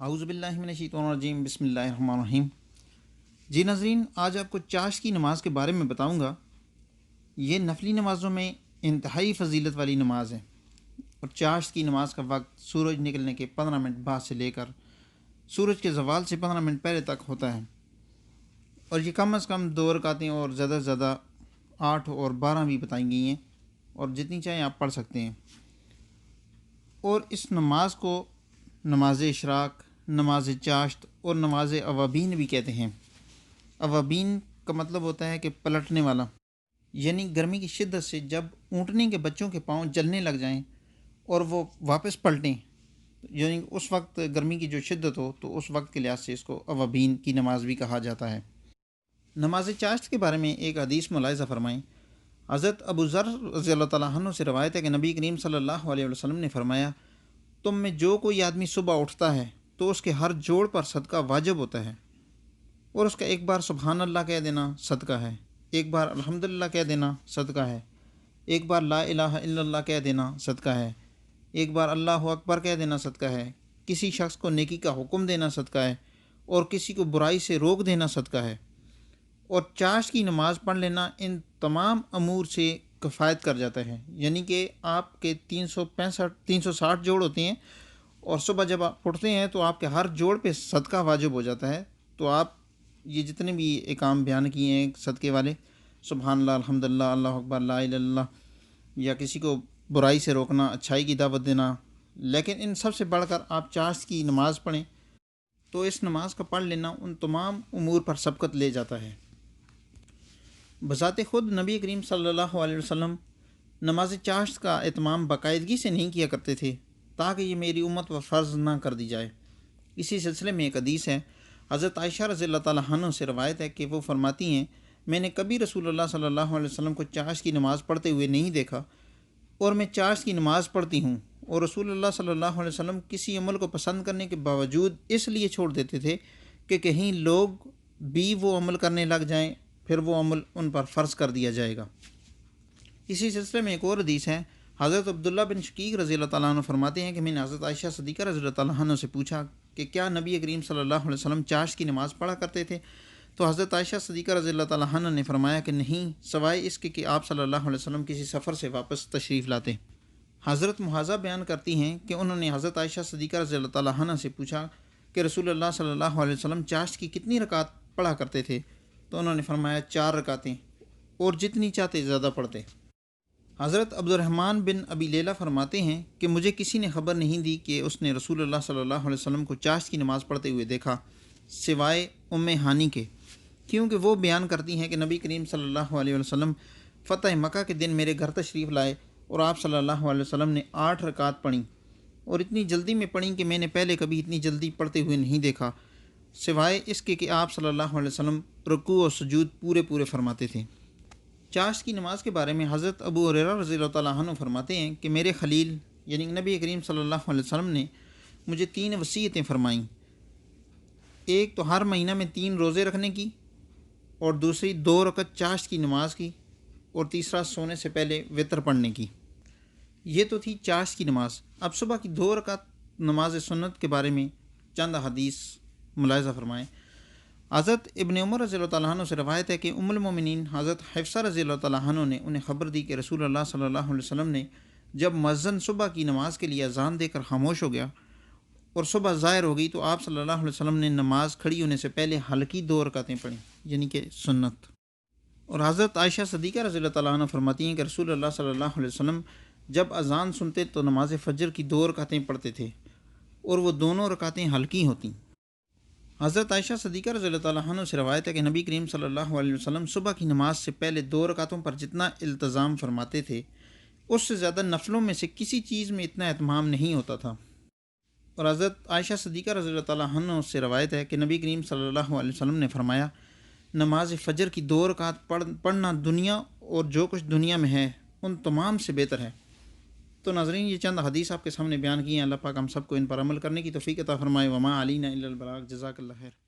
اعوذ باللہ من الشیطان الرجیم، بسم اللہ الرحمن الرحیم۔ جی ناظرین، آج آپ کو چاشت کی نماز کے بارے میں بتاؤں گا۔ یہ نفلی نمازوں میں انتہائی فضیلت والی نماز ہے، اور چاشت کی نماز کا وقت سورج نکلنے کے 15 منٹ بعد سے لے کر سورج کے زوال سے 15 منٹ پہلے تک ہوتا ہے، اور یہ کم از کم 2 رکعتیں اور زیادہ سے زیادہ 8 اور 12 بھی بتائی گئی ہیں، اور جتنی چاہیں آپ پڑھ سکتے ہیں۔ اور اس نماز کو نماز اشراق، نماز چاشت اور نماز اوابین بھی کہتے ہیں۔ اوابین کا مطلب ہوتا ہے کہ پلٹنے والا، یعنی گرمی کی شدت سے جب اونٹنے کے بچوں کے پاؤں جلنے لگ جائیں اور وہ واپس پلٹیں، یعنی اس وقت گرمی کی جو شدت ہو تو اس وقت کے لحاظ سے اس کو اوابین کی نماز بھی کہا جاتا ہے۔ نماز چاشت کے بارے میں ایک حدیث ملاحظہ فرمائیں۔ حضرت ابو ذر رضی اللہ تعالیٰ عنہ سے روایت ہے کہ نبی کریم صلی اللہ علیہ وسلم نے فرمایا، تم میں جو کوئی آدمی صبح اٹھتا ہے تو اس کے ہر جوڑ پر صدقہ واجب ہوتا ہے، اور اس کا ایک بار سبحان اللہ کہہ دینا صدقہ ہے، ایک بار الحمدللہ کہہ دینا صدقہ ہے، ایک بار لا الہ الا اللہ کہہ دینا صدقہ ہے، ایک بار اللہ اکبر کہہ دینا صدقہ ہے، کسی شخص کو نیکی کا حکم دینا صدقہ ہے، اور کسی کو برائی سے روک دینا صدقہ ہے۔ اور چاشت کی نماز پڑھ لینا ان تمام امور سے کفایت کر جاتا ہے، یعنی کہ آپ کے 360 جوڑ ہوتے ہیں، اور صبح جب آپ اٹھتے ہیں تو آپ کے ہر جوڑ پہ صدقہ واجب ہو جاتا ہے۔ تو آپ یہ جتنے بھی احکام بیان کیے ہیں صدقے والے، سبحان اللہ، الحمدللہ، اللہ اکبر، لا الہ الا اللہ، یا کسی کو برائی سے روکنا، اچھائی کی دعوت دینا، لیکن ان سب سے بڑھ کر آپ چاشت کی نماز پڑھیں تو اس نماز کا پڑھ لینا ان تمام امور پر سبقت لے جاتا ہے۔ بذات خود نبی کریم صلی اللہ علیہ وسلم نماز چاشت کا اہتمام باقاعدگی سے نہیں کیا کرتے تھے تاکہ یہ میری امت پر فرض نہ کر دی جائے۔ اسی سلسلے میں ایک حدیث ہے، حضرت عائشہ رضی اللہ تعالیٰ عنہ سے روایت ہے کہ وہ فرماتی ہیں، میں نے کبھی رسول اللہ صلی اللہ علیہ وسلم کو چاشت کی نماز پڑھتے ہوئے نہیں دیکھا، اور میں چاشت کی نماز پڑھتی ہوں، اور رسول اللہ صلی اللہ علیہ وسلم کسی عمل کو پسند کرنے کے باوجود اس لیے چھوڑ دیتے تھے کہ کہیں لوگ بھی وہ عمل کرنے لگ جائیں، پھر وہ عمل ان پر فرض کر دیا جائے گا۔ اسی سلسلے میں ایک اور حدیث ہے، حضرت عبداللہ بن شقیق رضی اللہ تعالیٰ عنہ فرماتے ہیں کہ میں نے حضرت عائشہ صدیقہ رضی اللہ تعالیٰ عنہ سے پوچھا کہ کیا نبی کریم صلی اللہ علیہ وسلم چاشت کی نماز پڑھا کرتے تھے؟ تو حضرت عائشہ صدیقہ رضی اللہ تعالیٰ عنہ نے فرمایا کہ نہیں، سوائے اس کے کہ آپ صلی اللہ علیہ وسلم کسی سفر سے واپس تشریف لاتے۔ حضرت محاذہ بیان کرتی ہیں کہ انہوں نے حضرت عائشہ صدیقہ رضی اللہ تعالیٰ عنہ سے پوچھا کہ رسول اللہ صلی اللہ علیہ وسلم چاشت کی کتنی رکعت پڑھا کرتے تھے؟ تو انہوں نے فرمایا 4 رکعتیں، اور جتنی چاہتے زیادہ پڑھتے۔ حضرت عبد الرحمن بن ابی لیلہ فرماتے ہیں کہ مجھے کسی نے خبر نہیں دی کہ اس نے رسول اللہ صلی اللہ علیہ وسلم کو چاشت کی نماز پڑھتے ہوئے دیکھا، سوائے ام ہانی کے، کیونکہ وہ بیان کرتی ہیں کہ نبی کریم صلی اللہ علیہ وسلم فتح مکہ کے دن میرے گھر تشریف لائے، اور آپ صلی اللہ علیہ وسلم نے 8 رکعت پڑھیں، اور اتنی جلدی میں پڑھیں کہ میں نے پہلے کبھی اتنی جلدی پڑھتے ہوئے نہیں دیکھا، سوائے اس کے کہ آپ صلی اللہ علیہ وسلم رکوع و سجود پورے فرماتے تھے۔ چاشت کی نماز کے بارے میں حضرت ابو ہریرہ رضی اللہ تعالیٰ عنہ فرماتے ہیں کہ میرے خلیل یعنی نبی کریم صلی اللہ علیہ وسلم نے مجھے 3 وصیتیں فرمائیں، ایک تو ہر مہینہ میں 3 روزے رکھنے کی، اور دوسری 2 رکعت چاشت کی نماز کی، اور تیسرا سونے سے پہلے وتر پڑھنے کی۔ یہ تو تھی چاشت کی نماز۔ اب صبح کی 2 رکعت نماز سنت کے بارے میں چند حدیث ملاحظہ فرمائیں۔ حضرت ابن عمر رضی اللہ تعالیٰ عنہ سے روایت ہے کہ ام المومنین حضرت حفصہ رضی اللہ تعالیٰ عنہ نے انہیں خبر دی کہ رسول اللہ صلی اللہ علیہ وسلم نے جب مؤذن صبح کی نماز کے لیے اذان دے کر خاموش ہو گیا اور صبح ظاہر ہو گئی تو آپ صلی اللہ علیہ وسلم نے نماز کھڑی ہونے سے پہلے ہلکی 2 رکعتیں پڑھیں، یعنی کہ سنت۔ اور حضرت عائشہ صدیقہ رضی اللہ تعالیٰ عنہ فرماتی ہیں کہ رسول اللہ صلی اللہ علیہ وسلم جب اذان سنتے تو نماز فجر کی 2 رکعتیں پڑھتے تھے، اور وہ دونوں رکعتیں ہلکی ہوتیں۔ حضرت عائشہ صدیقہ رضی اللہ تعالیٰ عنہ سے روایت ہے کہ نبی کریم صلی اللہ علیہ وسلم صبح کی نماز سے پہلے 2 رکعتوں پر جتنا التزام فرماتے تھے اس سے زیادہ نفلوں میں سے کسی چیز میں اتنا اہتمام نہیں ہوتا تھا۔ اور حضرت عائشہ صدیقہ رضی اللہ تعالیٰ عنہ سے روایت ہے کہ نبی کریم صلی اللہ علیہ وسلم نے فرمایا، نماز فجر کی 2 رکعت پڑھنا دنیا اور جو کچھ دنیا میں ہے ان تمام سے بہتر ہے۔ تو ناظرین، یہ چند حدیث آپ کے سامنے بیان کی ہیں۔ اللہ پاک ہم سب کو ان پر عمل کرنے کی توفیق عطا فرمائے۔ وما علینا الا البلاغ۔ جزاک اللہ خیر۔